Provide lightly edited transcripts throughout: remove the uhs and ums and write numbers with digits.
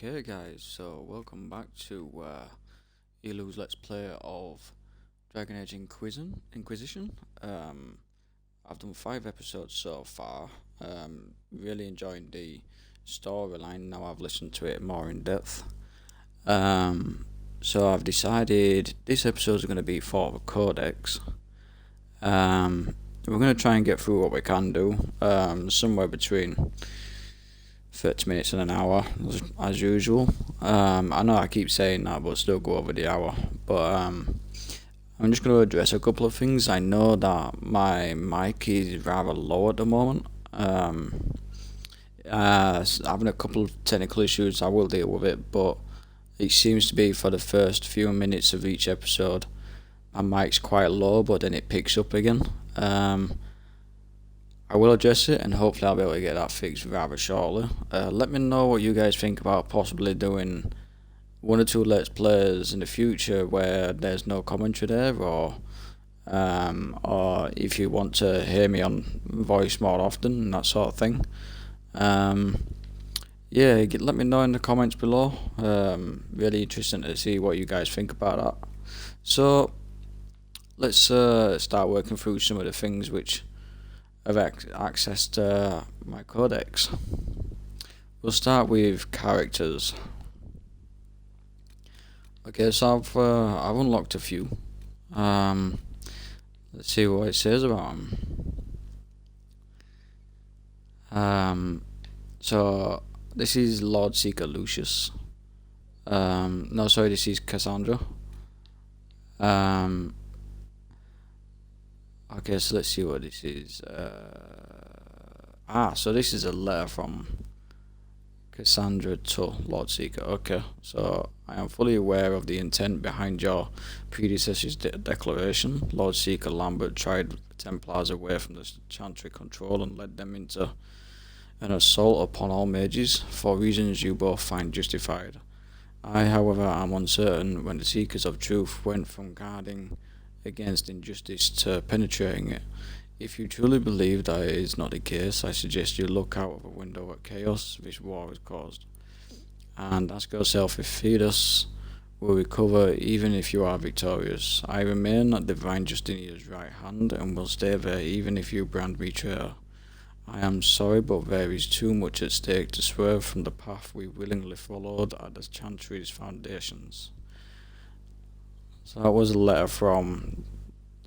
Okay guys, so welcome back to Elooh's Let's Play of Dragon Age Inquisition. I've done 5 episodes so far. Really enjoying the storyline now I've listened to it more in depth. So I've decided this episode is going to be for the Codex. We're going to try and get through what we can do, somewhere between 30 minutes and an hour, as usual. I know I keep saying that, but still go over the hour. But I'm just going to address a couple of things. I know that my mic is rather low at the moment. Having a couple of technical issues, I will deal with it, but it seems to be for the first few minutes of each episode, my mic's quite low, but then it picks up again. I will address it, and hopefully I'll be able to get that fixed rather shortly. Let me know what you guys think about possibly doing 1 or 2 Let's Plays in the future where there's no commentary there, or if you want to hear me on voice more often and that sort of thing. Yeah, let me know in the comments below. Really interesting to see what you guys think about that. So let's start working through some of the things which have accessed my codex. We'll start with characters. Okay, so I've unlocked a few. Let's see what it says about them. So this is Lord Seeker Lucius. No, sorry, this is Cassandra. Okay, so let's see what this is. So this is a letter from Cassandra to Lord Seeker. Okay, so I am fully aware of the intent behind your predecessor's declaration. Lord Seeker Lambert tried the Templars away from the Chantry control and led them into an assault upon all mages, for reasons you both find justified. I, however, am uncertain when the Seekers of Truth went from guarding against injustice to penetrating it. If you truly believe that it is not the case, I suggest you look out of a window at chaos this war has caused, and ask yourself if Thedas will recover even if you are victorious. I remain at Divine Justinia's right hand, and will stay there even if you brand me traitor. I am sorry, but there is too much at stake to swerve from the path we willingly followed at the Chantry's foundations. So that was a letter from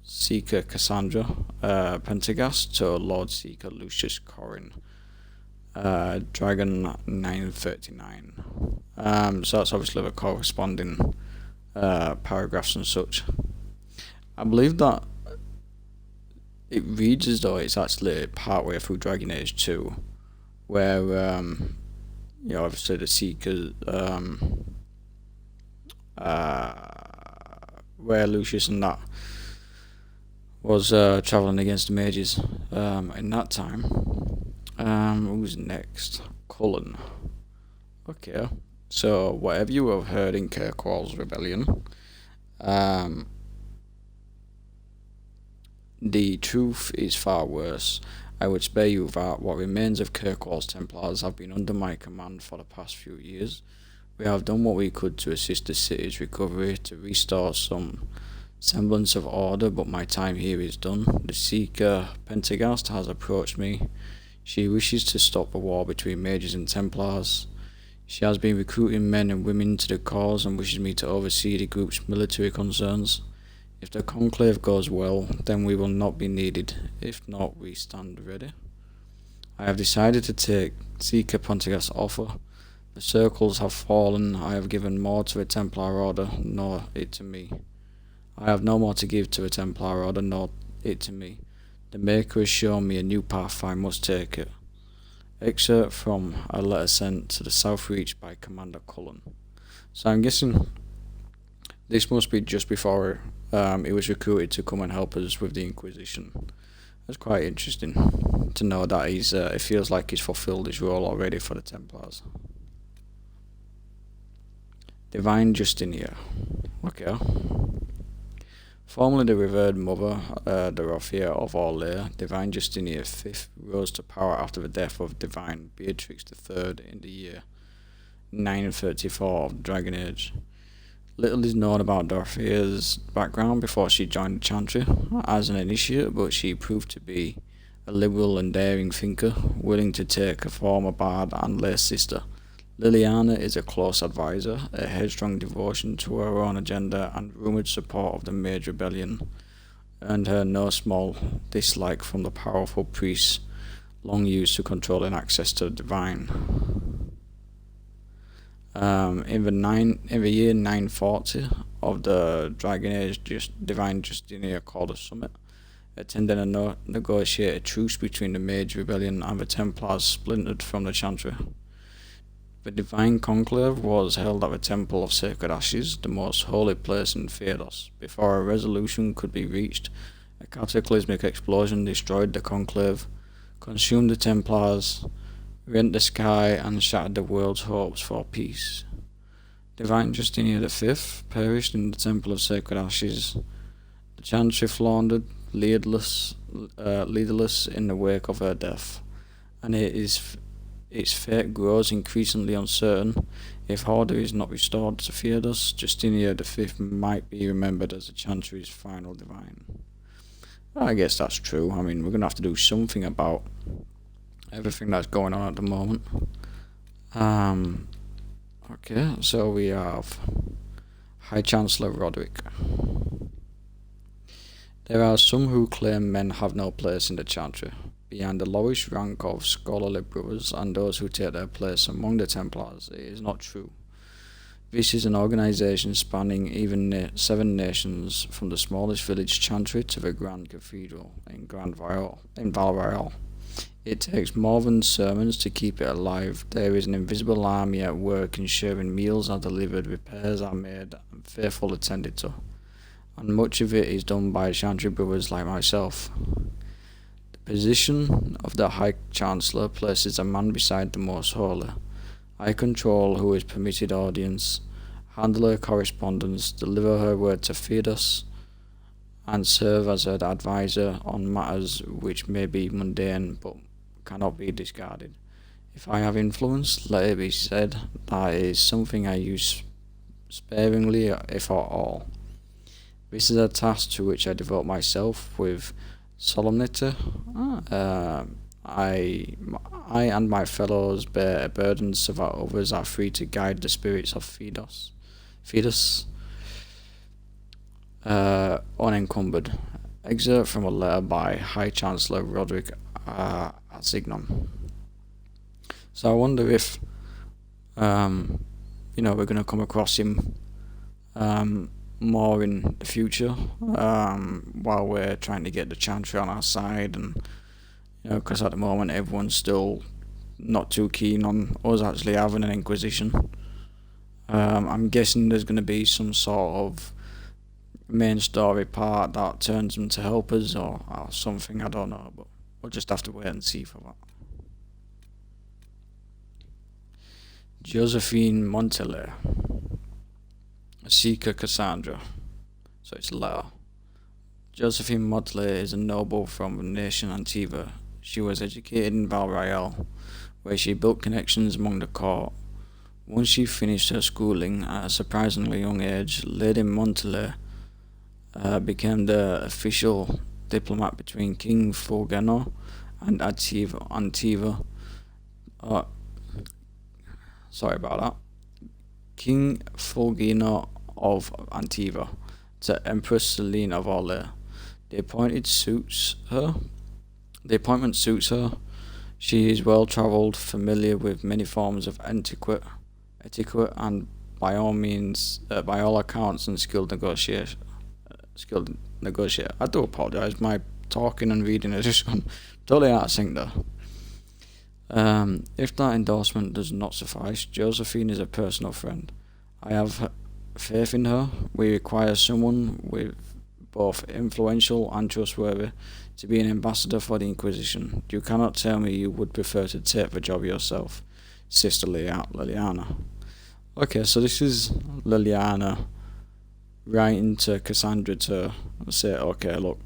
Seeker Cassandra Pentagast to Lord Seeker Lucius Corin, Dragon 939. So that's obviously the corresponding paragraphs and such. I believe that it reads as though it's actually partway through Dragon Age 2, where obviously the Seekers, where Lucius and that was travelling against the mages in that time. Who's next? Cullen. Okay, so whatever you have heard in Kirkwall's rebellion, the truth is far worse. I would spare you that what remains of Kirkwall's Templars have been under my command for the past few years. We have done what we could to assist the city's recovery, to restore some semblance of order, but my time here is done. The Seeker Pentagast has approached me. She wishes to stop the war between mages and Templars. She has been recruiting men and women to the cause and wishes me to oversee the group's military concerns. If the conclave goes well, then we will not be needed. If not, we stand ready. I have decided to take Seeker Pentagast's offer. The circles have fallen. I have given more to the Templar Order, nor it to me. I have no more to give to the Templar Order, nor it to me. The Maker has shown me a new path, I must take it. Excerpt from a letter sent to the South Reach by Commander Cullen. So I'm guessing this must be just before he was recruited to come and help us with the Inquisition. That's quite interesting to know that it feels like he's fulfilled his role already for the Templars. Divine Justinia. Okay. Formerly the revered mother, Dorothea of Orlais, Divine Justinia V rose to power after the death of Divine Beatrix III in the year 934 of the Dragon Age. Little is known about Dorothea's background before she joined the Chantry as an initiate, but she proved to be a liberal and daring thinker, willing to take a former bard and lay sister. Liliana is a close advisor, a headstrong devotion to her own agenda, and rumoured support of the Mage Rebellion earned her no small dislike from the powerful priests long used to controlling access to the divine. In the year 940 of the Dragon Age, Divine Justinia called a summit, attending a negotiated truce between the Mage Rebellion and the Templars splintered from the Chantry. The Divine Conclave was held at the Temple of Sacred Ashes, the most holy place in Theodos. Before a resolution could be reached, a cataclysmic explosion destroyed the Conclave, consumed the Templars, rent the sky, and shattered the world's hopes for peace. Divine Justinia V perished in the Temple of Sacred Ashes. The Chantry floundered, leaderless in the wake of her death, and its fate grows increasingly uncertain. If Order is not restored to Theodos, Justinia V might be remembered as the Chantry's final divine. I guess that's true. I mean, we're going to have to do something about everything that's going on at the moment. Okay, so we have High Chancellor Roderick. There are some who claim men have no place in the Chantry, beyond the lowest rank of scholarly brothers and those who take their place among the Templars. It is not true. This is an organization spanning even 7 nations, from the smallest village Chantry to the Grand Cathedral in Valroyal. It takes more than sermons to keep it alive. There is an invisible army at work ensuring meals are delivered, repairs are made, and faithful attended to. And much of it is done by Chantry brothers like myself. The position of the High Chancellor places a man beside the Most Holy. I control who is permitted audience, handle her correspondence, deliver her word to Theodos, and serve as her advisor on matters which may be mundane but cannot be discarded. If I have influence, let it be said that it is something I use sparingly, if at all. This is a task to which I devote myself with solemnity. I and my fellows bear a burden so that others are free to guide the spirits of Theodos unencumbered. Excerpt from a letter by High Chancellor Roderick Asignon. So I wonder if we're going to come across him more in the future, while we're trying to get the Chantry on our side, and because at the moment everyone's still not too keen on us actually having an Inquisition. I'm guessing there's going to be some sort of main story part that turns them to help us, or something, I don't know, but we'll just have to wait and see for that. Josephine Monteler, Seeker Cassandra. So it's letter. Josephine Monteler is a noble from the nation Antiva. She was educated in Valroyal, where she built connections among the court. Once she finished her schooling at a surprisingly young age, Lady Monteler became the official diplomat between King Fulgeno and Antiva. Sorry about that. King Fulgeno of Antiva to Empress Selene of Orleans. The appointment suits her. She is well travelled, familiar with many forms of etiquette, and by all accounts, and skilled negotiator. I do apologise. My talking and reading is just gone totally out of sync there. If that endorsement does not suffice, Josephine is a personal friend. I have faith in her. We require someone with both influential and trustworthy to be an ambassador for the Inquisition. You cannot tell me you would prefer to take the job yourself, Sister Liliana. Okay, so this is Liliana writing to Cassandra to say, okay, look,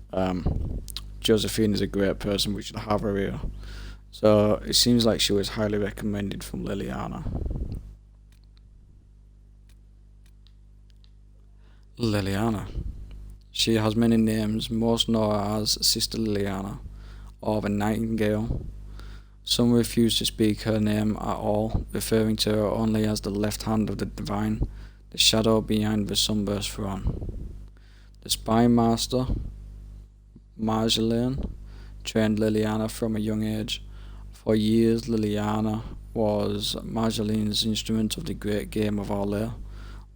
Josephine is a great person, we should have her here. So it seems like she was highly recommended from Liliana. Liliana. She has many names, most know her as Sister Liliana, or the Nightingale. Some refuse to speak her name at all, referring to her only as the left hand of the divine, the shadow behind the sunburst throne. The spy master, Marjolaine, trained Liliana from a young age. For years, Liliana was Marjolaine's instrument of the great game of Orleans.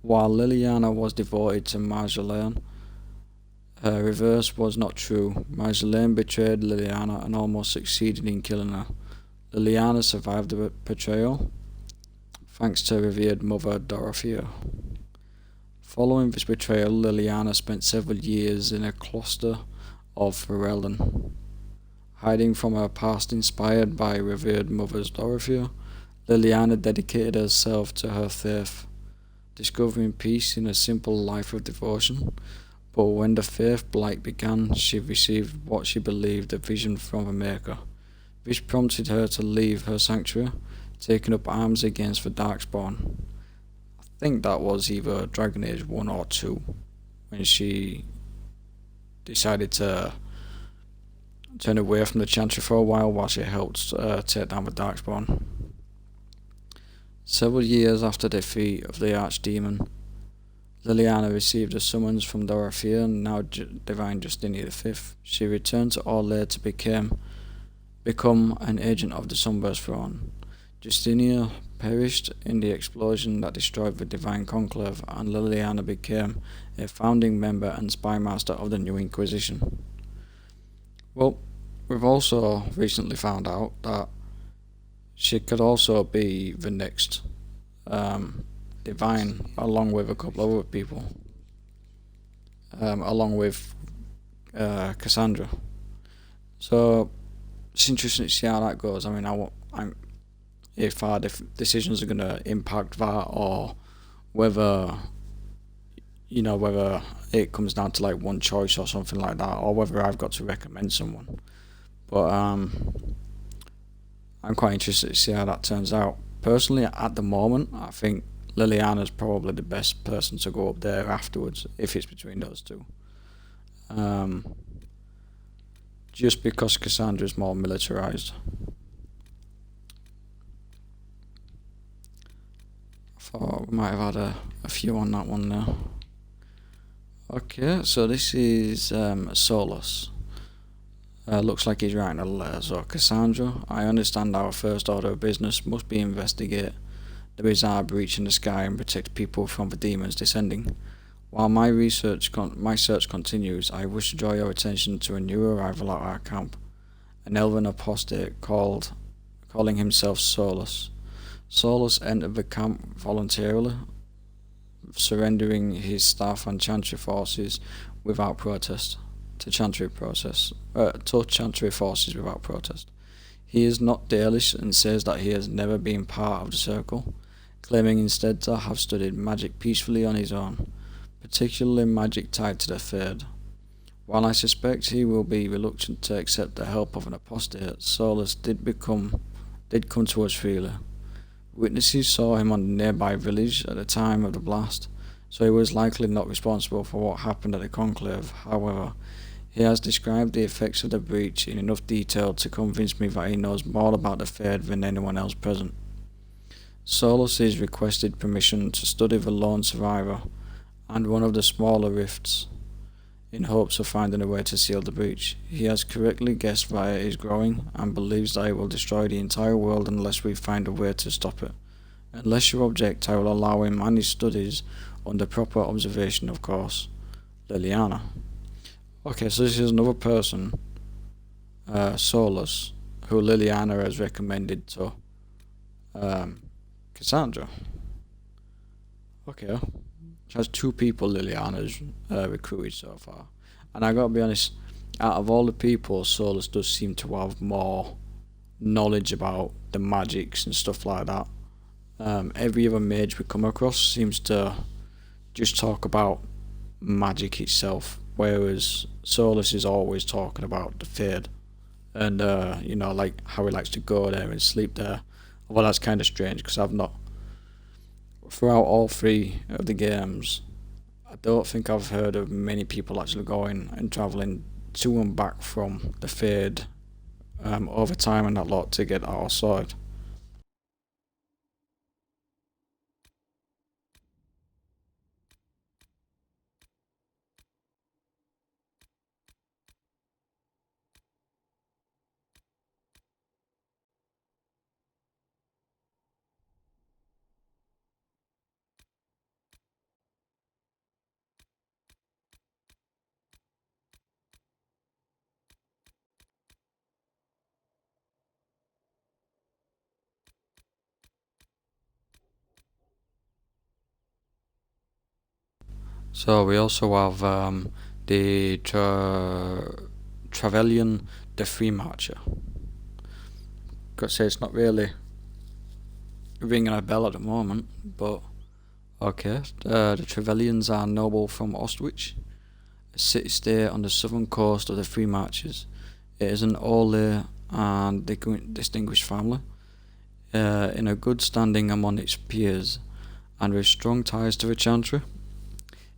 While Liliana was devoted to Marjolaine, her reverse was not true. Marjolaine betrayed Liliana and almost succeeded in killing her. Liliana survived the betrayal, thanks to revered mother Dorothea. Following this betrayal, Liliana spent several years in a cloister of Ferelden. Hiding from her past inspired by revered mother's Dorothea, Liliana dedicated herself to her faith, discovering peace in a simple life of devotion. But when the faith blight began, she received what she believed a vision from a maker. This prompted her to leave her sanctuary, taking up arms against the Darkspawn. I think that was either Dragon Age 1 or 2, when she decided to turn away from the Chantry for a while she helped take down the Darkspawn. Several years after the defeat of the Archdemon, Liliana received a summons from Dorothea, now Divine Justinia V. She returned to Orleans to become an agent of the Sunburst Throne. Justinia perished in the explosion that destroyed the Divine Conclave, and Liliana became a founding member and spy master of the new Inquisition. Well, we've also recently found out that she could also be the next Divine, along with a couple of other people, along with Cassandra. So it's interesting to see how that goes. I mean, if our decisions are going to impact that, or whether whether it comes down to like one choice or something like that, or whether I've got to recommend someone. But I'm quite interested to see how that turns out. Personally, at the moment, I think Liliana's probably the best person to go up there afterwards, if it's between those two. Just because Cassandra's more militarized. I thought we might have had a few on that one there. Okay, so this is Solus. Looks like he's writing a letter. So, Cassandra, I understand our first order of business must be investigate the bizarre breach in the sky and protect people from the demons descending. While my search continues, I wish to draw your attention to a new arrival at our camp, an elven apostate calling himself Solus. Solus entered the camp voluntarily, surrendering his staff and chantry forces without protest. To chantry forces without protest. He is not Dalish and says that he has never been part of the circle, claiming instead to have studied magic peacefully on his own, particularly magic tied to the Third. While I suspect he will be reluctant to accept the help of an apostate, Solus did come to us freely. Witnesses saw him on the nearby village at the time of the blast, so he was likely not responsible for what happened at the conclave. However, he has described the effects of the breach in enough detail to convince me that he knows more about the Third than anyone else present. Solus has requested permission to study the lone survivor and one of the smaller rifts, in hopes of finding a way to seal the breach. He has correctly guessed that it is growing, and believes that it will destroy the entire world unless we find a way to stop it. Unless you object, I will allow him and his studies under proper observation, of course. Liliana. Okay, so this is another person, Solus, who Liliana has recommended to Cassandra. Okay. She has two people Liliana's recruited so far. And I gotta be honest, out of all the people, Solus does seem to have more knowledge about the magics and stuff like that. Every other mage we come across seems to just talk about magic itself, whereas Solus is always talking about the Third, and like how he likes to go there and sleep there. Well, that's kind of strange because I've not, throughout all three of the games, I don't think I've heard of many people actually going and travelling to and back from the Fade over time and that lot to get that all sorted. So we also have the Trevelyan the Free Marcher. Could say it's not really ringing a bell at the moment, but okay. The Trevelians are noble from Ostwich, a city-state on the southern coast of the Free Marches. It is an early and distinguished family, in a good standing among its peers, and with strong ties to the Chantry.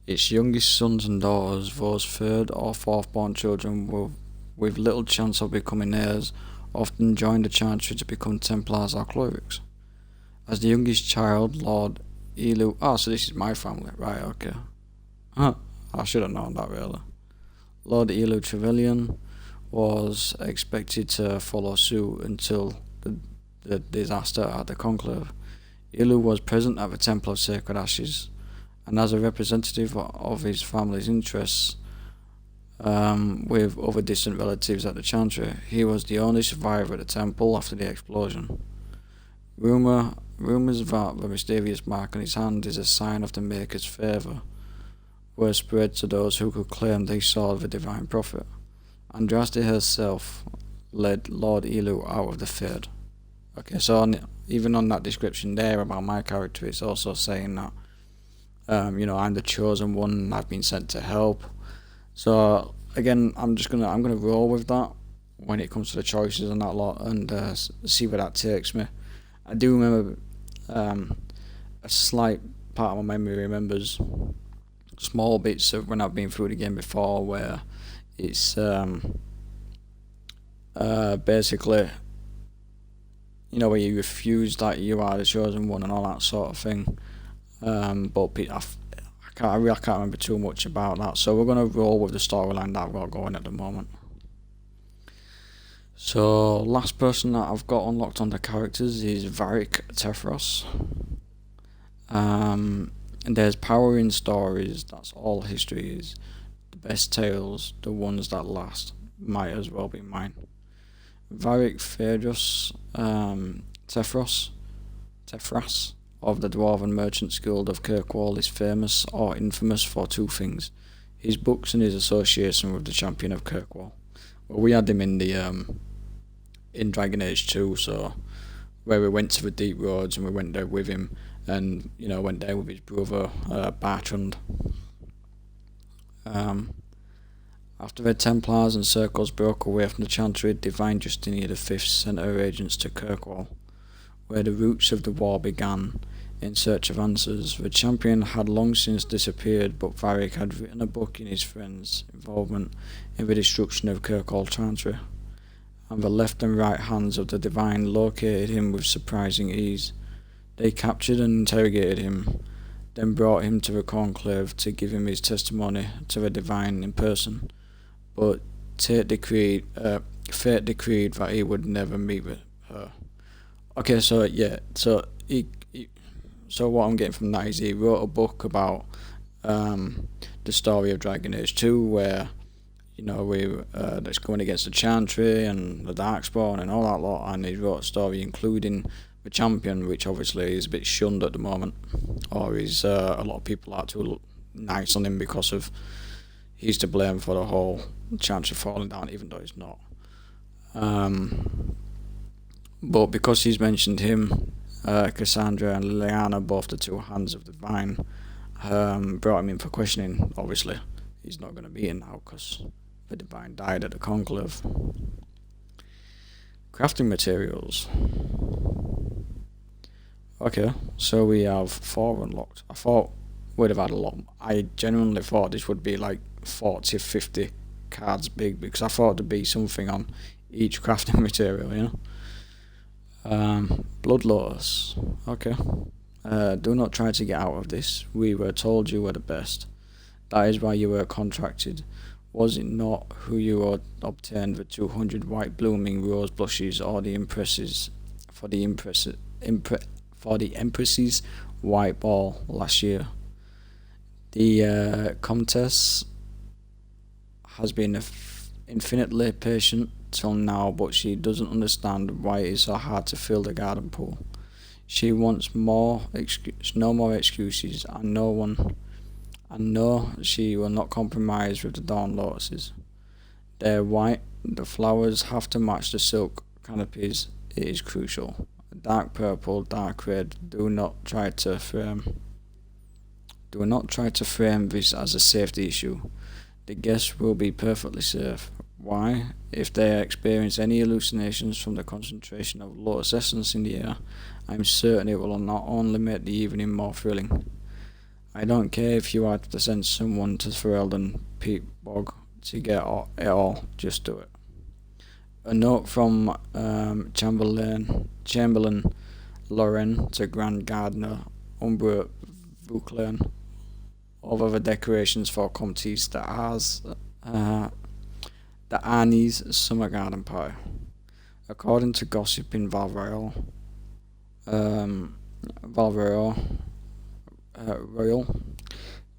Its youngest sons and daughters, those third or fourth born children with little chance of becoming heirs, often join the Chantry to become Templars or clerics. As the youngest child, Lord Elooh. Oh, so this is my family, right? Okay. Huh. I should have known that really. Lord Elooh Trevelyan was expected to follow suit until the disaster at the Conclave. Elooh was present at the Temple of Sacred Ashes, and as a representative of his family's interests, with other distant relatives at the Chantry, he was the only survivor at the temple after the explosion. Rumours that the mysterious mark on his hand is a sign of the Maker's favour were spread to those who could claim they saw the divine prophet. Andraste herself led Lord Elooh out of the Fade. Okay, so even on that description there about my character, it's also saying that I'm the chosen one and I've been sent to help. So again, I'm gonna roll with that when it comes to the choices and that lot, and see where that takes me. I do remember a slight part of my memory remembers small bits of when I've been through the game before, where it's basically where you refuse that you are the chosen one and all that sort of thing. But I can't remember too much about that, so we're gonna roll with the storyline that I've got going at the moment. So last person that I've got unlocked on the characters is Varric Tefros. And there's power in stories. That's all history is. The best tales, the ones that last, might as well be mine. Varric Tefras of the Dwarven Merchants Guild of Kirkwall is famous or infamous for two things: his books and his association with the Champion of Kirkwall. Well, we had him in the in Dragon Age 2, so where we went to the Deep Roads and we went there with him, and went there with his brother Bertrand. After the Templars and Circles broke away from the Chantry, Divine Justinian V sent her agents to Kirkwall, where the roots of the war began, in search of answers. The champion had long since disappeared, but Varric had written a book in his friend's involvement in the destruction of Kirkwall Chantry, and the left and right hands of the Divine located him with surprising ease. They captured and interrogated him, then brought him to the Conclave to give him his testimony to the Divine in person, but fate decreed that he would never meet with her. Okay, so yeah, so so what I'm getting from that is he wrote a book about the story of Dragon Age 2, where that's going against the Chantry and the Darkspawn and all that lot, and he wrote a story including the champion, which obviously is a bit shunned at the moment, or is a lot of people are too nice on him because of he's to blame for the whole Chantry falling down, even though he's not. But because he's mentioned him, Cassandra and Liliana, both the two hands of the Divine, brought him in for questioning. Obviously, he's not going to be in now because the Divine died at the Conclave. Crafting materials. Okay, so we have 4 unlocked. I thought would have had a lot. I genuinely thought this would be like 40, 50 cards big, because I thought there'd be something on each crafting material, you know. Blood Lotus. Okay. Do not try to get out of this. We were told you were the best. That is why you were contracted. Was it not who you had obtained the 200 white blooming rose blushes or the impresses for the Empress's white ball last year? The Comtesse has been infinitely patient till now, but she doesn't understand why it is so hard to fill the garden pool. She wants no more excuses, and no, she will not compromise with the dawn lotuses. They're white. The flowers have to match the silk canopies. It is crucial. Dark purple, dark red. Do not try to frame this as a safety issue. The guests will be perfectly safe. Why? If they experience any hallucinations from the concentration of lotus essence in the air, I'm certain it will not only make the evening more thrilling. I don't care if you had to send someone to Ferelden Peak Bog to get it all, just do it. A note from Chamberlain Lauren to Grand Gardener Umbra Vauclain over the decorations for Comtesse the Arnie's summer garden party. According to gossip in Valroyal, Royal,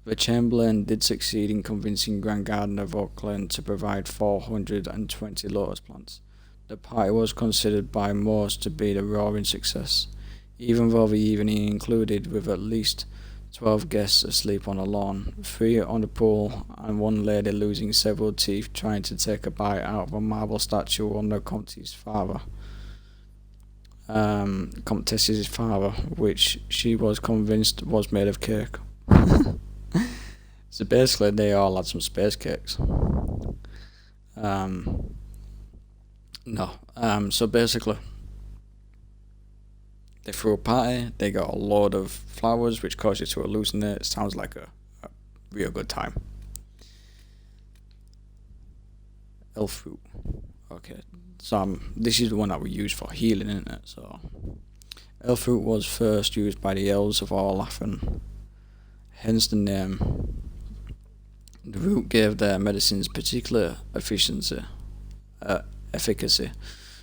the Chamberlain did succeed in convincing Grand Gardener Vauclain to provide 420 lotus plants. The party was considered by most to be a roaring success, even though the evening included with at least 12 guests asleep on the lawn, 3 on the pool, and one lady losing several teeth trying to take a bite out of a marble statue on the Comtesse's father, which she was convinced was made of cake. So basically, they all had some space cakes. So basically, they threw a party, they got a load of flowers, which caused you to hallucinate. It sounds like a real good time. Elooh. Okay, so this is the one that we use for healing, isn't it? So, Elooh was first used by the elves of Orlathan, hence the name. The root gave their medicines particular efficacy.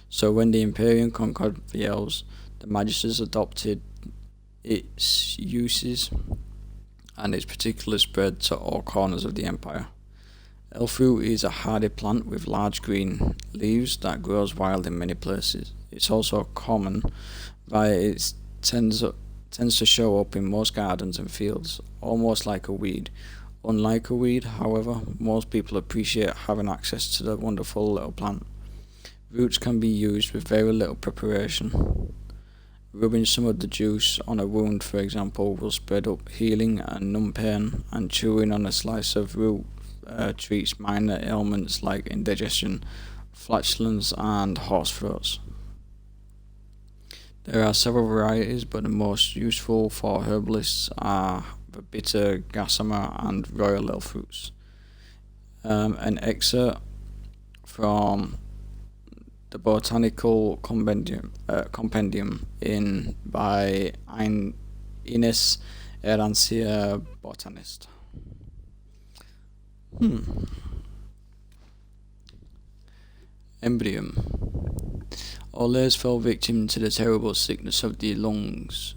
So when the Emporium conquered the elves, the magisters adopted its uses, and its particular spread to all corners of the empire. Elooh is a hardy plant with large green leaves that grows wild in many places. It's also common, via it tends to show up in most gardens and fields, almost like a weed. Unlike a weed, however, most people appreciate having access to the wonderful little plant. Roots can be used with very little preparation. Rubbing some of the juice on a wound, for example, will spread up healing and numb pain, and chewing on a slice of root treats minor ailments like indigestion, flatulence, and hoarse throats. There are several varieties, but the most useful for herbalists are the bitter gossamer and royal Eloohs. An excerpt from the Botanical Compendium by Ines Erancia, botanist. Emporium. Eloohs fell victim to the terrible sickness of the lungs,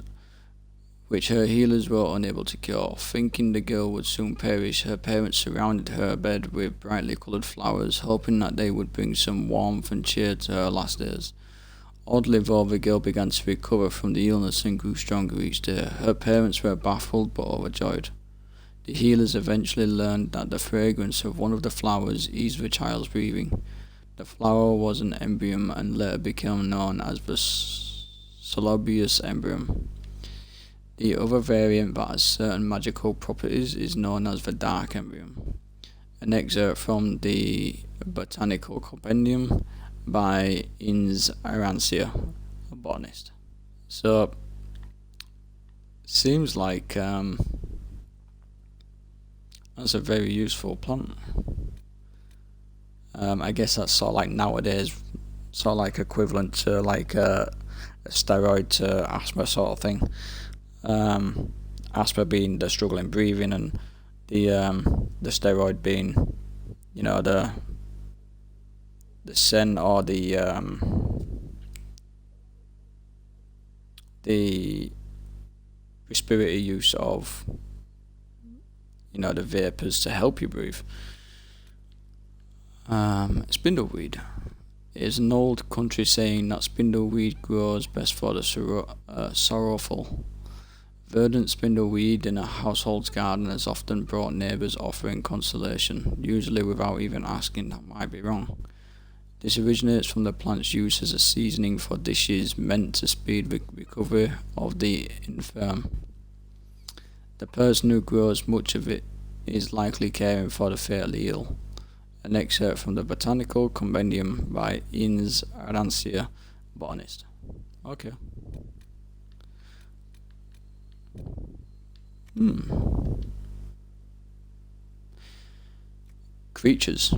which her healers were unable to cure. Thinking the girl would soon perish, her parents surrounded her bed with brightly coloured flowers, hoping that they would bring some warmth and cheer to her last days. Oddly though, the girl began to recover from the illness and grew stronger each day. Her parents were baffled but overjoyed. The healers eventually learned that the fragrance of one of the flowers eased the child's breathing. The flower was an Emporium and later became known as the Solobius Emporium. The other variant that has certain magical properties is known as the Dark Emporium. An excerpt from the Botanical Compendium by Ines Arancia, a botanist. So, seems like That's a very useful plant. I guess that's sort of like nowadays, sort of like equivalent to like a steroid to asthma sort of thing. Asthma being the struggling breathing, and the steroid being, the scent, or the respiratory use of, the vapors to help you breathe. Spindleweed is an old country saying that spindleweed grows best for the sorrowful. Verdant spindleweed in a household's garden has often brought neighbours offering consolation, usually without even asking. That might be wrong. This originates from the plant's use as a seasoning for dishes meant to speed recovery of the infirm. The person who grows much of it is likely caring for the fatally ill. An excerpt from the Botanical Compendium by Ines Arancia, botanist. Okay. Creatures.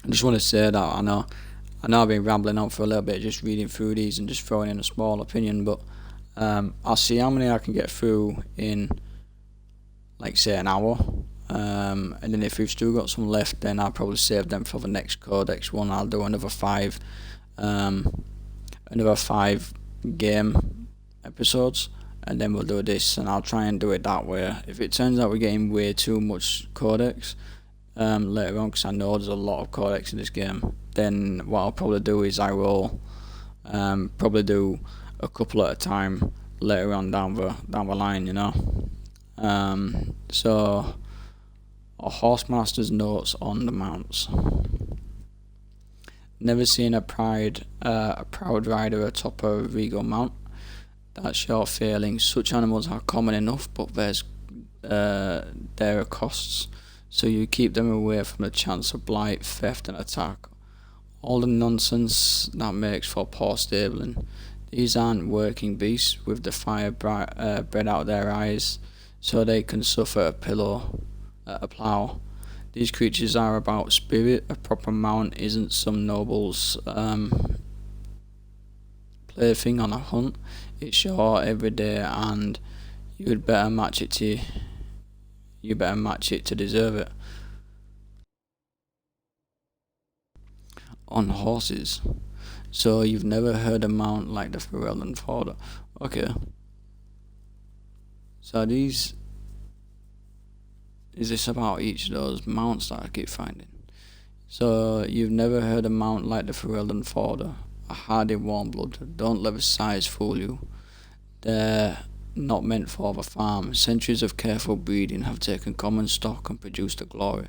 I just want to say that I know I've been rambling on for a little bit, just reading through these and just throwing in a small opinion, but I'll see how many I can get through in, like, say, an hour. And then if we've still got some left, then I'll probably save them for the next Codex one. I'll do another five game episodes, and then we'll do this, and I'll try and do it that way. If it turns out we're getting way too much Codex later on, because I know there's a lot of Codex in this game, then what I'll probably do is I will probably do a couple at a time later on down the line, So a horsemaster's notes on the mounts. Never seen a proud rider atop a regal mount. That's your failing. Such animals are common enough, but there are costs, so you keep them away from the chance of blight, theft, and attack. All the nonsense that makes for poor stabling. These aren't working beasts with the fire bred out their eyes, so they can suffer a plough. These creatures are about spirit. A proper mount isn't some noble's plaything on a hunt. It's your everyday, and you better match it to deserve it. On horses. So you've never heard a mount like the Ferelden Forder. Okay. So is this about each of those mounts that I keep finding? So you've never heard a mount like the Ferelden Forder, a hardy warm blood. Don't let the size fool you. They're not meant for the farm. Centuries of careful breeding have taken common stock and produced a glory.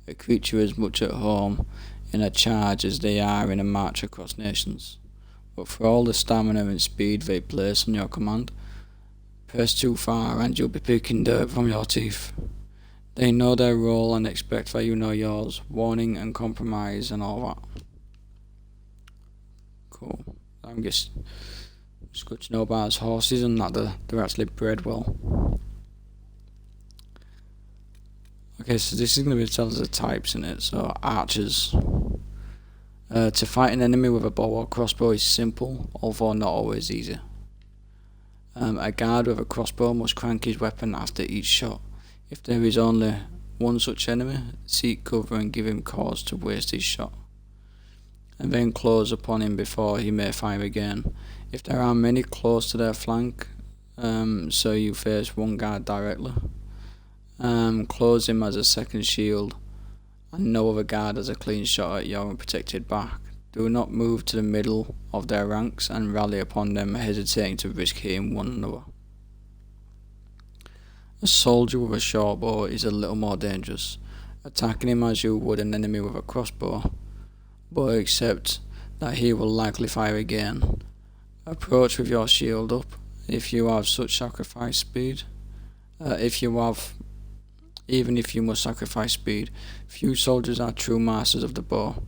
A creature as much at home in a charge as they are in a march across nations. But for all the stamina and speed they place on your command, press too far and you'll be picking dirt from your teeth. They know their role and expect that you know yours. Warning and compromise and all that. Cool. I'm just good to know about his horses and that they're actually bred well. Okay, so this is going to be telling us the types in it. So archers. To fight an enemy with a bow or crossbow is simple, although not always easy. A guard with a crossbow must crank his weapon after each shot. If there is only one such enemy, seek cover and give him cause to waste his shot, and then close upon him before he may fire again. If there are many close to their flank, so you face one guard directly, close him as a second shield, and no other guard has a clean shot at your unprotected back. Do not move to the middle of their ranks and rally upon them, hesitating to risk hitting one another. A soldier with a short bow is a little more dangerous, attacking him as you would an enemy with a crossbow, but except that he will likely fire again. Approach with your shield up, if you have such sacrifice speed. Even if you must sacrifice speed, few soldiers are true masters of the bow.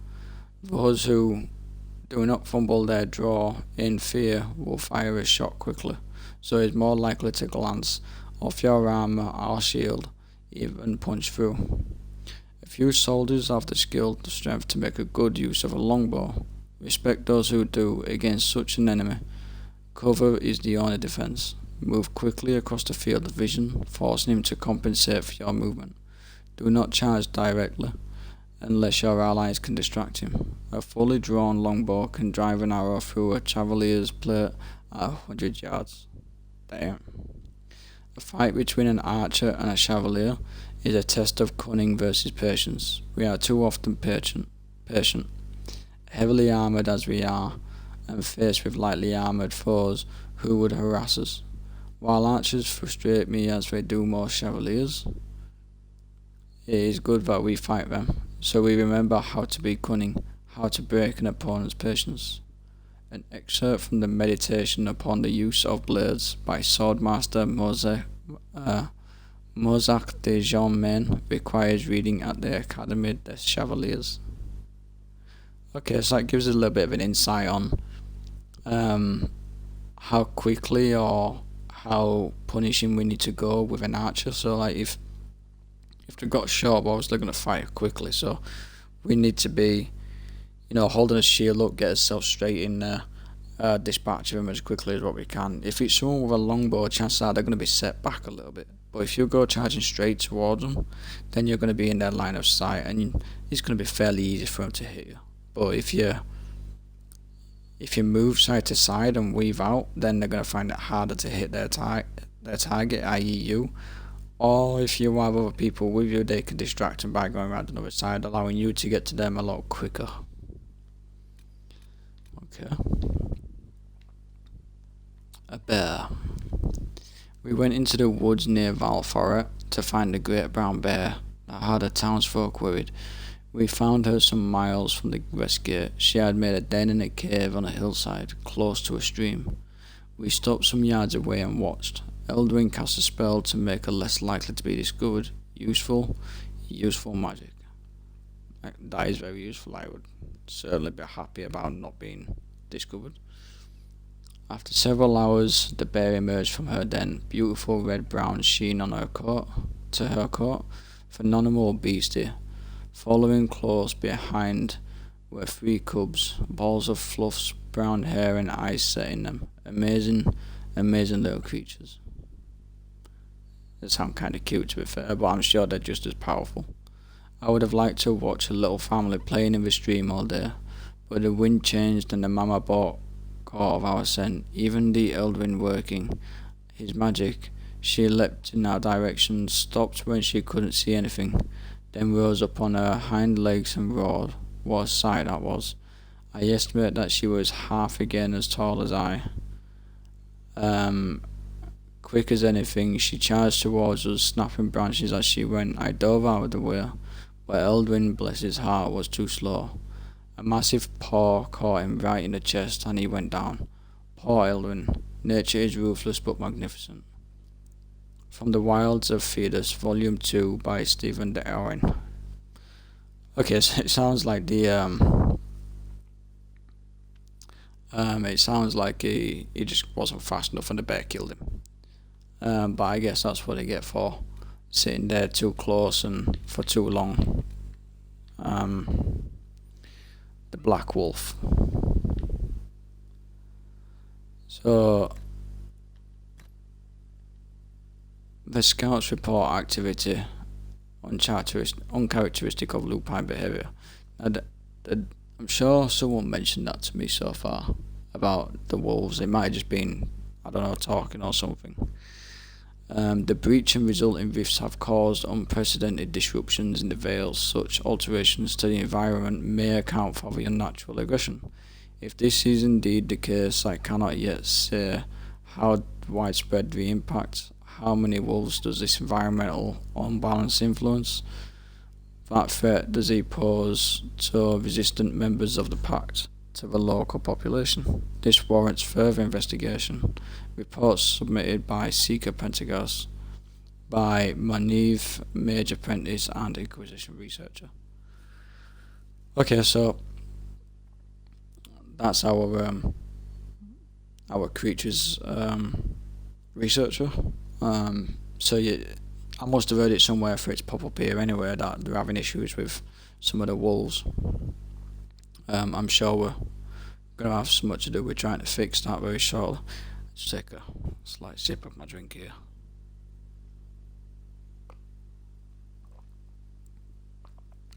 Those who do not fumble their draw in fear will fire a shot quickly, so is more likely to glance off your armor or shield, even punch through. A few soldiers have the skill, the strength to make a good use of a longbow. Respect those who do against such an enemy. Cover is the only defense. Move quickly across the field of vision, forcing him to compensate for your movement. Do not charge directly, unless your allies can distract him. A fully drawn longbow can drive an arrow through a cavalier's plate at 100 yards. Damn. A fight between an archer and a chevalier is a test of cunning versus patience. We are too often patient, heavily armoured as we are, and faced with lightly armoured foes who would harass us. While archers frustrate me as they do most chevaliers, it is good that we fight them, so we remember how to be cunning, how to break an opponent's patience. An excerpt from the Meditation upon the Use of Blades by Swordmaster Mozart de Jean requires reading at the Academy des Chevaliers. Okay, so that gives us a little bit of an insight on how quickly or how punishing we need to go with an archer. So like if they've got short bows, they're going to fire quickly, so we need to be, holding a shield up, get ourselves straight in there, dispatch them as quickly as what we can. If it's someone with a longbow, chances are they're going to be set back a little bit, but if you go charging straight towards them, then you're going to be in their line of sight, and it's going to be fairly easy for them to hit you. But if you move side to side and weave out, then they're going to find it harder to hit their target, i.e. you. Or if you have other people with you, they can distract them by going around another side, allowing you to get to them a lot quicker. Okay. A bear. We went into the woods near Valfora to find the great brown bear that had the townsfolk worried. We found her some miles from the west gate. She had made a den in a cave on a hillside, close to a stream. We stopped some yards away and watched. Elduin cast a spell to make her less likely to be discovered. Useful magic. That is very useful. I would certainly be happy about not being discovered. After several hours, the bear emerged from her den, beautiful red-brown sheen on her coat, phenomenal beastie. Following close behind were 3 cubs, balls of fluffs, brown hair and eyes set in them. Amazing little creatures. They sound kind of cute to be fair, but I'm sure they're just as powerful. I would have liked to watch a little family playing in the stream all day, but the wind changed and the mama bought caught of our scent. Even the Elduin working his magic, she leapt in our direction, stopped when she couldn't see anything, then rose up on her hind legs and roared. What a sight that was. I estimate that she was half again as tall as I. Quick as anything, she charged towards us, snapping branches as she went. I dove out of the way, but Elduin, bless his heart, was too slow. A massive paw caught him right in the chest, and he went down. Poor Elduin. Nature is ruthless but magnificent. From the Wilds of Thedas, Volume 2 by Stephen de Owen. Okay, so it sounds like it sounds like he just wasn't fast enough and the bear killed him. But I guess that's what they get for sitting there too close and for too long. The Black Wolf. So the scouts report activity uncharacteristic of lupine behaviour. I'm sure someone mentioned that to me so far about the wolves. It might have just been, I don't know, talking or something. The breach and resulting rifts have caused unprecedented disruptions in the Vales. Such alterations to the environment may account for the unnatural aggression. If this is indeed the case, I cannot yet say how widespread the impact. How many wolves does this environmental unbalance influence? What threat does he pose to resistant members of the pact, to the local population? This warrants further investigation. Reports submitted by Seeker Pentagas, by Maniv, Mage Apprentice and Inquisition Researcher. Okay, so that's our creatures researcher. So I must have heard it somewhere for it to pop up here anyway, that they're having issues with some of the wolves. I'm sure we're going to have so much to do with trying to fix that very shortly. Just take a slight sip of my drink here.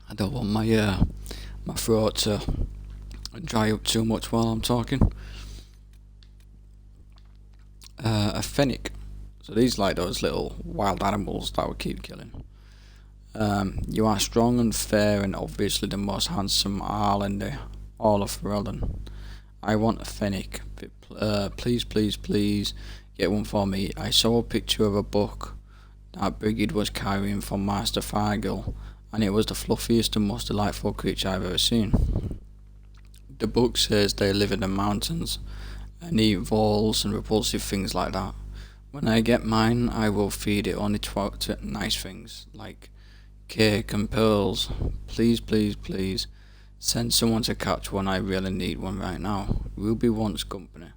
I don't want my throat to dry up too much while I'm talking. A fennec. So these like those little wild animals that we keep killing. You are strong and fair and obviously the most handsome Arl in all of Ferelden. I want a fennec. Please, please, please get one for me. I saw a picture of a book that Brigid was carrying from Master Fargil, and it was the fluffiest and most delightful creature I've ever seen. The book says they live in the mountains and eat voles and repulsive things like that. When I get mine, I will feed it only to nice things like cake and pearls. Please, please, please, send someone to catch one. I really need one right now. Ruby wants company.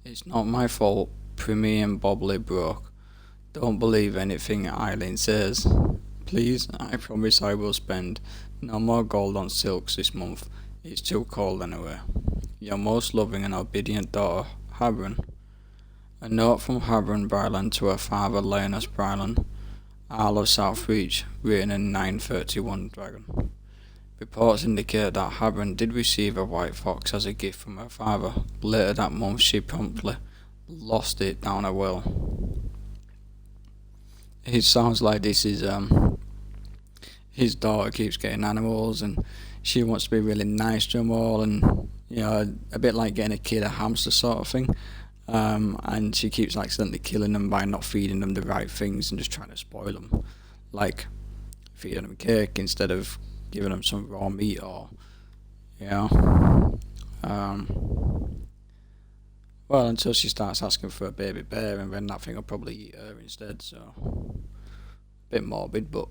It's not my fault Primmy and Bobbly broke. Don't believe anything Eileen says. Please, I promise I will spend no more gold on silks this month. It's too cold anyway. Your most loving and obedient daughter, Habron. A note from Habron Bryland to her father, Leonus Bryland, Earl of Southreach, written in 931 Dragon. Reports indicate that Habron did receive a white fox as a gift from her father. Later that month she promptly lost it down a well. It sounds like this is his daughter keeps getting animals and she wants to be really nice to them all, and a bit like getting a kid a hamster sort of thing. And she keeps accidentally killing them by not feeding them the right things and just trying to spoil them, like feeding them cake instead of giving them some raw meat, or well, until she starts asking for a baby bear, and then that thing will probably eat her instead. So a bit morbid, but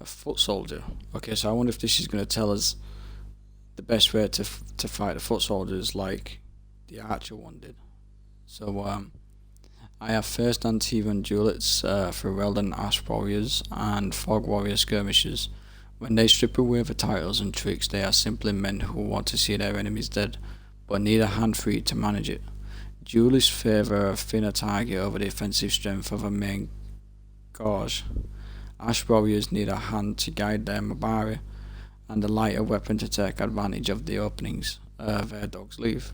a foot soldier. Okay, so I wonder if this is going to tell us the best way to fight the foot soldiers like the archer one did. So I have first Antivan duelets for Relden Ash warriors and Fog warrior skirmishers. When they strip away the titles and tricks, they are simply men who want to see their enemies dead, but need a hand free to manage it. Duelists favour a thinner target over the offensive strength of a main gauge. Ash warriors need a hand to guide their Mabari, and a lighter weapon to take advantage of the openings their dogs leave,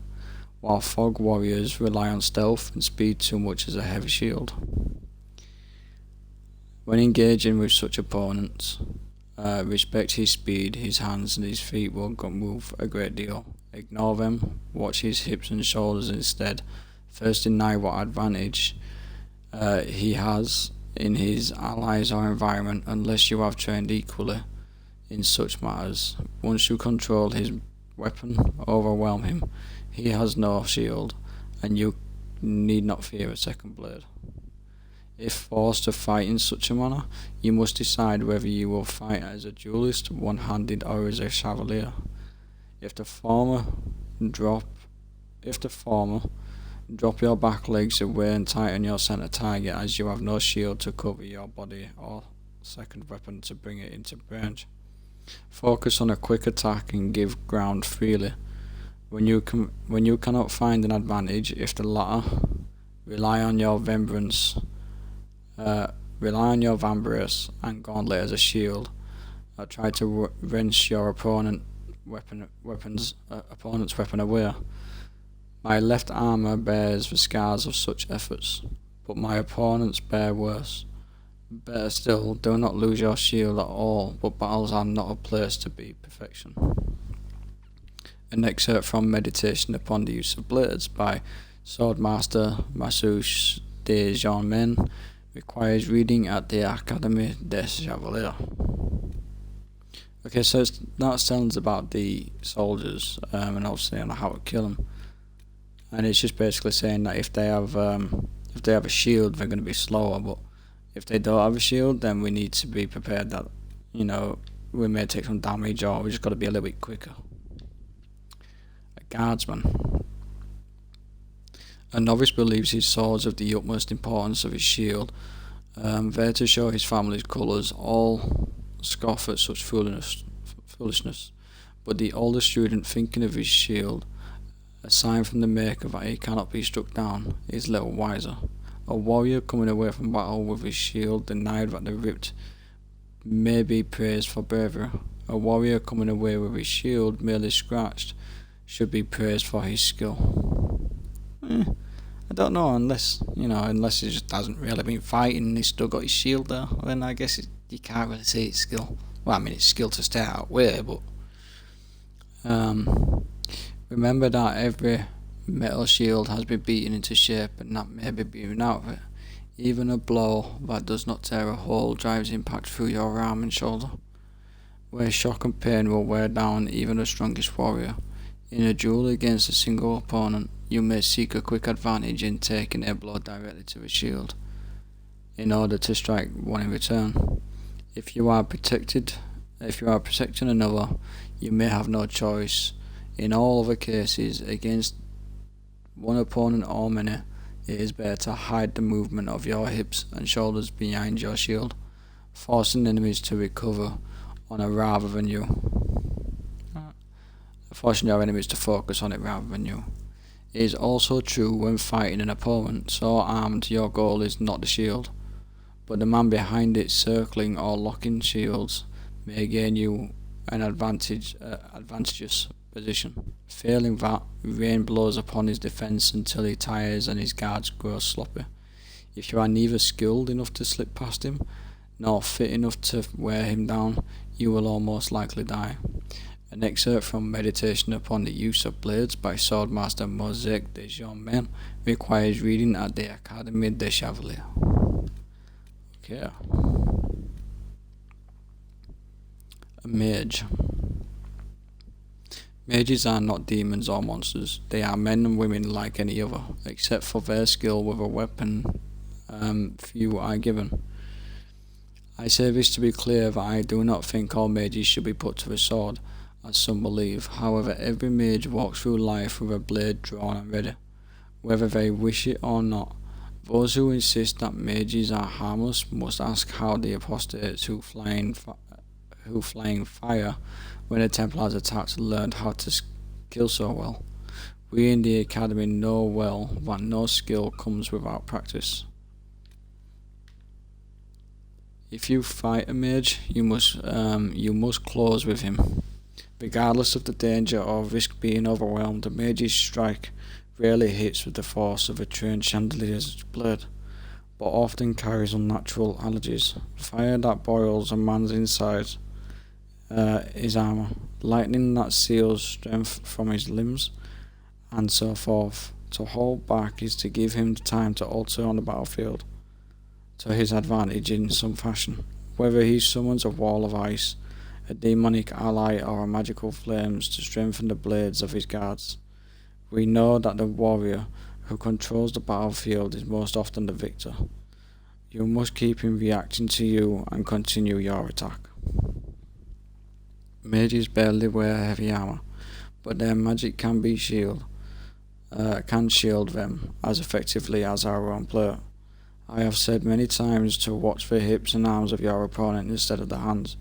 while Fog warriors rely on stealth and speed too much as a heavy shield. When engaging with such opponents, respect his speed. His hands and his feet will move a great deal. Ignore them, watch his hips and shoulders instead. First deny what advantage he has in his allies or environment, unless you have trained equally in such matters. Once you control his weapon, overwhelm him. He has no shield, and you need not fear a second blade. If forced to fight in such a manner, you must decide whether you will fight as a duelist, one-handed, or as a chevalier. If the former, drop your back legs away and tighten your center target, as you have no shield to cover your body or second weapon to bring it into range. Focus on a quick attack and give ground freely. When you cannot find an advantage, if the latter, rely on your Vambrace and Gauntlet as a shield. Try to wrench your opponent's weapon away. My left armor bears the scars of such efforts, but my opponents bear worse. Better still, do not lose your shield at all, but battles are not a place to be perfection. An excerpt from Meditation upon the Use of Blades by Swordmaster Masouche de Jean-Men requires reading at the Académie des Chevaliers. Okay, so that telling us about the soldiers and obviously on how to kill them. And it's just basically saying that if they have a shield, they're going to be slower, but if they don't have a shield, then we need to be prepared that, we may take some damage, or we just got to be a little bit quicker. A guardsman. A novice believes his sword's of the utmost importance of his shield, there to show his family's colours. All scoff at such foolishness, but the older student, thinking of his shield, a sign from the maker that he cannot be struck down, is little wiser. A warrior coming away from battle with his shield denied that the ripped may be praised for bravery. A warrior coming away with his shield merely scratched should be praised for his skill. I don't know, unless he just hasn't really been fighting and he's still got his shield there, then I guess you can't really say it's skill. Well, I mean, it's skill to stay out way, but remember that every metal shield has been beaten into shape and that may be beaten out of it. Even a blow that does not tear a hole drives impact through your arm and shoulder, where shock and pain will wear down even the strongest warrior. In a duel against a single opponent, you may seek a quick advantage in taking a blow directly to a shield, in order to strike one in return. If you are protecting another, you may have no choice. In all other cases, against one opponent or many, it is better to hide the movement of your hips and shoulders behind your shield, forcing enemies to recover on it rather than you. Forcing your enemies to focus on it rather than you. It is also true when fighting an opponent so armed your goal is not the shield, but the man behind it circling or locking shields may gain you an advantageous position. Failing that, rain blows upon his defence until he tires and his guards grow sloppy. If you are neither skilled enough to slip past him, nor fit enough to wear him down, you will almost likely die. An excerpt from Meditation upon the Use of Blades by Swordmaster Mosaic de Jean requires reading at the Académie des Chevaliers. Okay. A mage. Mages are not demons or monsters. They are men and women like any other, except for their skill with a weapon few are given. I say this to be clear that I do not think all mages should be put to the sword, as some believe. However, every mage walks through life with a blade drawn and ready, whether they wish it or not. Those who insist that mages are harmless must ask how the apostates who flying fire when the Templars attacked learned how to kill so well. We in the Academy know well that no skill comes without practice. If you fight a mage, you must close with him. Regardless of the danger or risk being overwhelmed, the mage's strike rarely hits with the force of a trained chandelier's blade, but often carries unnatural allergies. Fire that boils a man's inside his armour, lightning that seals strength from his limbs, and so forth. To hold back is to give him time to alter on the battlefield to his advantage in some fashion, whether he summons a wall of ice, a demonic ally, or a magical flames to strengthen the blades of his guards. We know that the warrior who controls the battlefield is most often the victor. You must keep him reacting to you and continue your attack. Mages barely wear heavy armor, but their magic can shield them as effectively as our own player. I have said many times to watch the hips and arms of your opponent instead of the hands,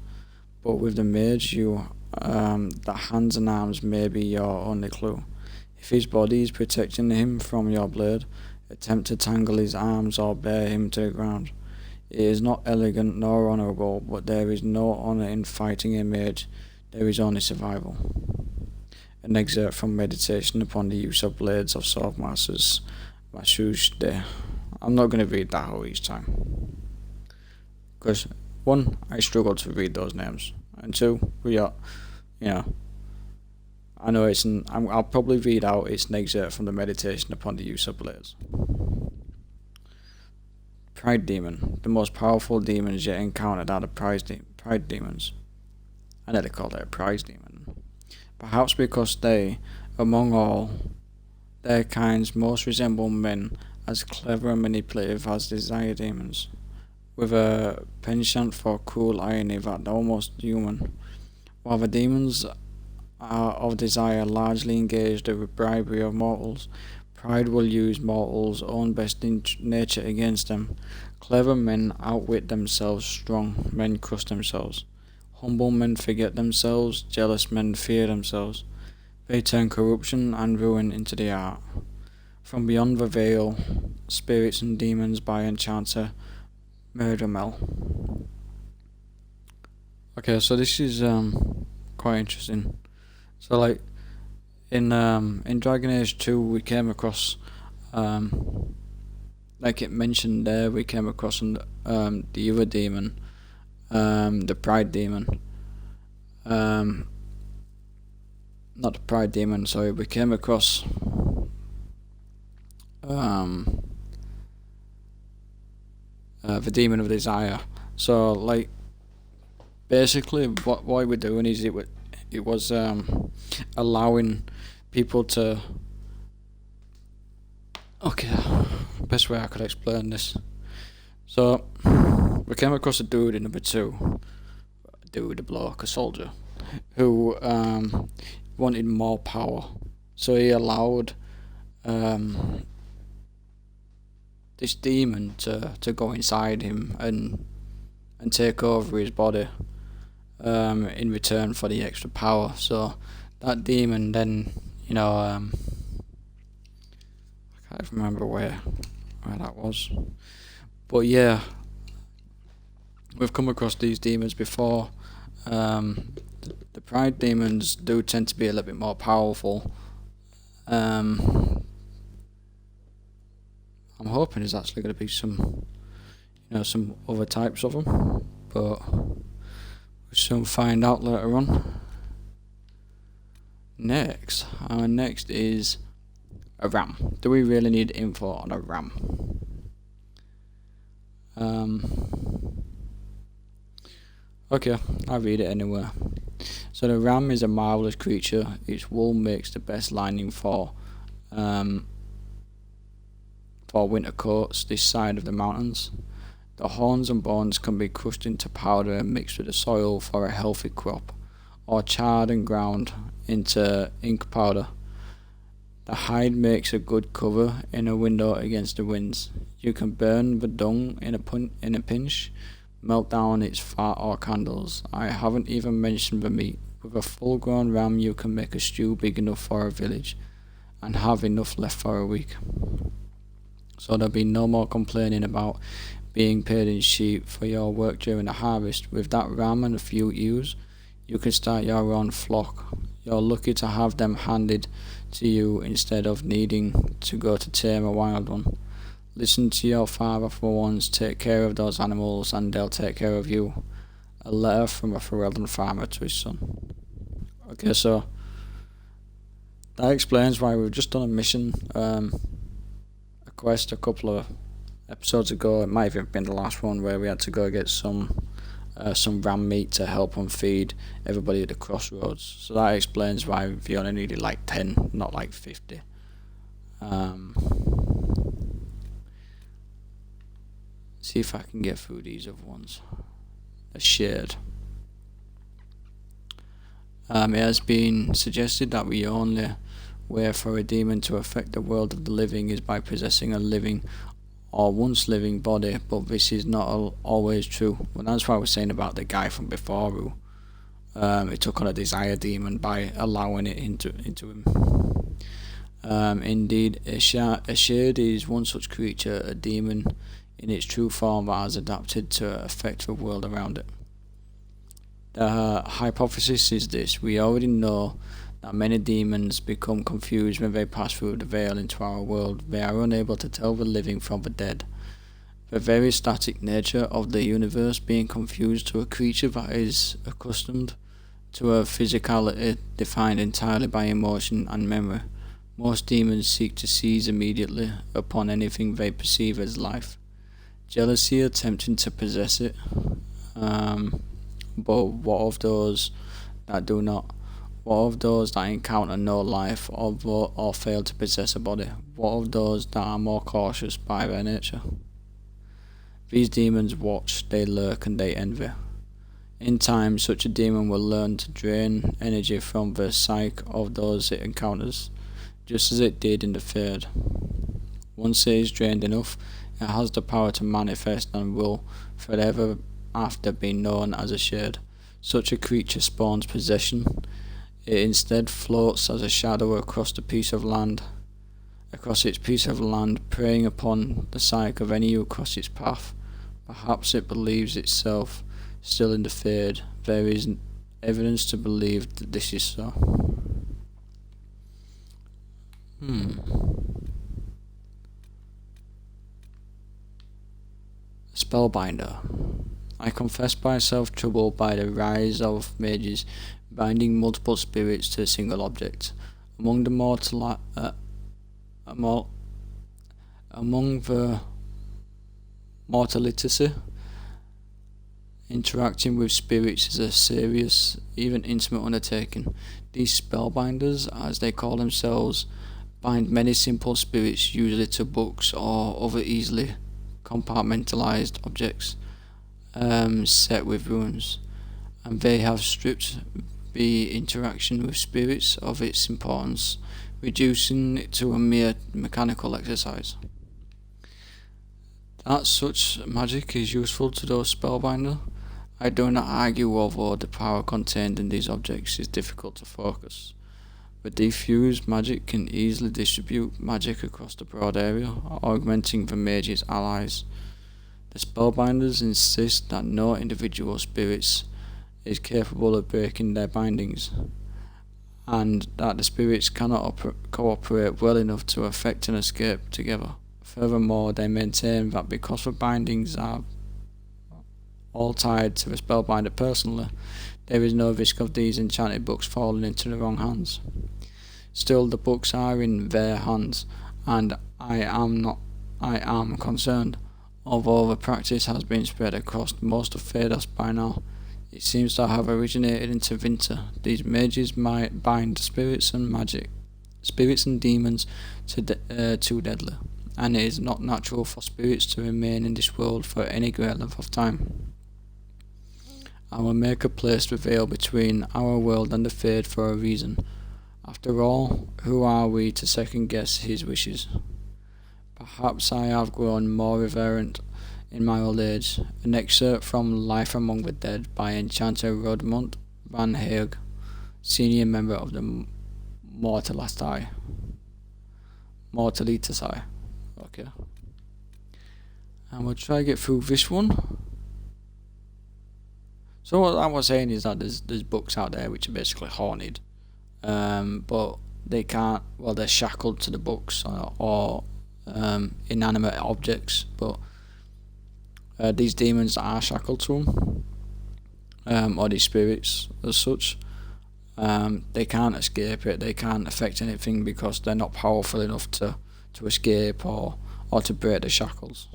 but with the mage, the hands and arms may be your only clue. If his body is protecting him from your blade, attempt to tangle his arms or bear him to the ground. It is not elegant nor honourable, but there is no honour in fighting a mage, there is only survival. An excerpt from Meditation upon the Use of Blades of Swordmasters Masouche de. I'm not going to read that whole each time, because one, I struggle to read those names, and two, I know I'll probably read out it's an excerpt from the Meditation upon the Use of Blades. Pride Demon. The most powerful demons yet encountered are the Pride Demons. I nearly called it a prize demon. Perhaps because they, among all their kinds, most resemble men, as clever and manipulative as desire demons, with a penchant for cruel irony that almost human. While the demons of desire largely engaged in the bribery of mortals, Pride will use mortals' own best nature against them. Clever men outwit themselves, strong men crush themselves. Humble men forget themselves, jealous men fear themselves. They turn corruption and ruin into the art. From beyond the veil, spirits and demons by enchanter Murdermel. Okay, so this is quite interesting. So like in Dragon Age 2 we came across like it mentioned there, we came across the other demon, the Pride demon. Not the Pride demon, sorry, we came across the demon of desire. So like basically what we're doing is it was allowing people to, okay, best way I could explain this. So we came across a dude in number 2, a bloke, a soldier, who wanted more power. So he allowed this demon to go inside him and take over his body in return for the extra power. So that demon then, I can't remember where that was, but yeah, we've come across these demons before. The Pride demons do tend to be a little bit more powerful. I'm hoping there's actually going to be some other types of them, but we'll soon find out later on. Next is a ram. Do we really need info on a ram? Okay, I'll read it anyway. So the ram is a marvelous creature. Its wool makes the best lining for winter coats this side of the mountains. The horns and bones can be crushed into powder and mixed with the soil for a healthy crop, or charred and ground into ink powder. The hide makes a good cover in a window against the winds. You can burn the dung in a pinch, melt down its fat or candles. I haven't even mentioned the meat. With a full-grown ram you can make a stew big enough for a village, and have enough left for a week. So there'll be no more complaining about being paid in sheep for your work during the harvest. With that ram and a few ewes, you can start your own flock. You're lucky to have them handed to you instead of needing to go to tame a wild one. Listen to your father for once, take care of those animals and they'll take care of you. A letter from a Ferelden farmer to his son. Okay, so that explains why we've just done a mission, a quest a couple of episodes ago. It might have even been the last one, where we had to go get some ram meat to help them feed everybody at the crossroads. So that explains why we only needed like 10, not like 50. See if I can get through these other ones. They're shared. It has been suggested that the only way for a demon to affect the world of the living is by possessing a living or once living body, but this is not always true. Well, that's what I was saying about the guy from before who he took on a desire demon by allowing it into him. Indeed, a shade is one such creature, a demon in its true form that has adapted to affect the world around it. The hypothesis is this: we already know that many demons become confused when they pass through the veil into our world. They are unable to tell the living from the dead. The very static nature of the universe being confused to a creature that is accustomed to a physicality defined entirely by emotion and memory. Most demons seek to seize immediately upon anything they perceive as life. Jealousy attempting to possess it. But what of those that do not? What of those that encounter no life or fail to possess a body? What of those that are more cautious by their nature? These demons watch, they lurk, and they envy. In time, such a demon will learn to drain energy from the psyche of those it encounters. just as it did in the third. Once it is drained enough, it has the power to manifest and will forever after be known as a shade. Such a creature spawns possession. It instead floats as a shadow across its piece of land, preying upon the psyche of any who cross its path. Perhaps it believes itself still in the fade. There is evidence to believe that this is so. Spellbinder. I confess myself troubled by the rise of mages binding multiple spirits to a single object. Among the mortality, interacting with spirits is a serious, even intimate undertaking. These spellbinders, as they call themselves, bind many simple spirits, usually to books or other easily compartmentalized objects set with runes, and they have stripped the interaction with spirits of its importance, reducing it to a mere mechanical exercise. That such magic is useful to those spellbinder, I do not argue over the power contained in these objects is difficult to focus. But diffused magic can easily distribute magic across the broad area, augmenting the mage's allies. The spellbinders insist that no individual spirits is capable of breaking their bindings, and that the spirits cannot cooperate well enough to effect an escape together. Furthermore, they maintain that because the bindings are all tied to the spellbinder personally, there is no risk of these enchanted books falling into the wrong hands. Still, the books are in their hands, and I am concerned. Although the practice has been spread across most of Phaedos by now, it seems to have originated in Tevinter. These mages might bind spirits and demons too deadly, and it is not natural for spirits to remain in this world for any great length of time. Our Maker placed the veil between our world and the Fade for a reason. After all, who are we to second guess his wishes? Perhaps I have grown more reverent in my old age. An excerpt from Life Among the Dead by Enchanter Rodmont Van Haeg, senior member of the Mortalitae. Okay. And we'll try to get through this one. So what I was saying is that there's books out there which are basically haunted, but they can't. Well, they're shackled to the books or inanimate objects. But these demons are shackled to them, or these spirits as such. They can't escape it. They can't affect anything because they're not powerful enough to escape or to break the shackles.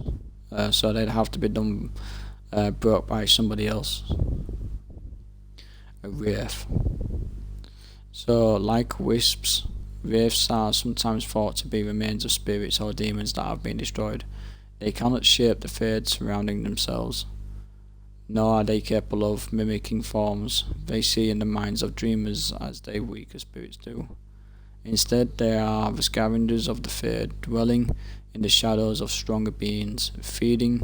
So they'd have to be done. Brought by somebody else, a wraith. So, like wisps, wraiths are sometimes thought to be remains of spirits or demons that have been destroyed. They cannot shape the fade surrounding themselves, nor are they capable of mimicking forms they see in the minds of dreamers as they weaker spirits do. Instead, they are the scavengers of the fade, dwelling in the shadows of stronger beings, feeding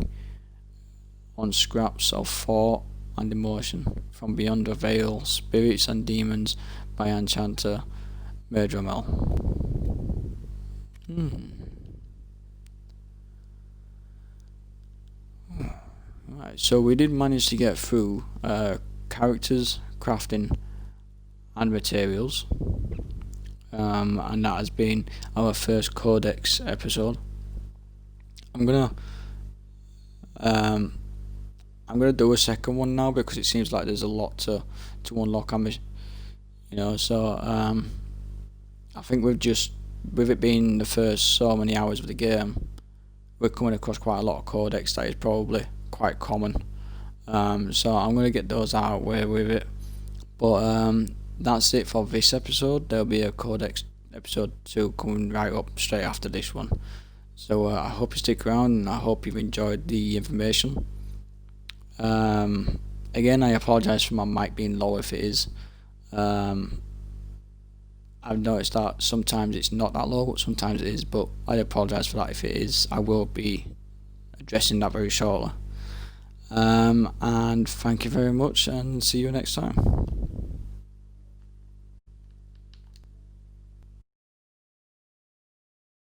on scraps of thought and emotion from beyond the veil. Spirits and Demons by Enchanter Merdramel. Right, so we did manage to get through characters, crafting and materials, and that has been our first Codex episode. I'm gonna do a second one now because it seems like there's a lot to unlock on me, so I think with it being the first so many hours of the game, we're coming across quite a lot of codex that is probably quite common, so I'm going to get those out with it, but that's it for this episode. There'll be a Codex episode 2 coming right up straight after this one, so I hope you stick around and I hope you've enjoyed the information. Again, I apologise for my mic being low if it is. I've noticed that sometimes it's not that low, but sometimes it is, but I apologise for that if it is. I will be addressing that very shortly. And thank you very much, and see you next time.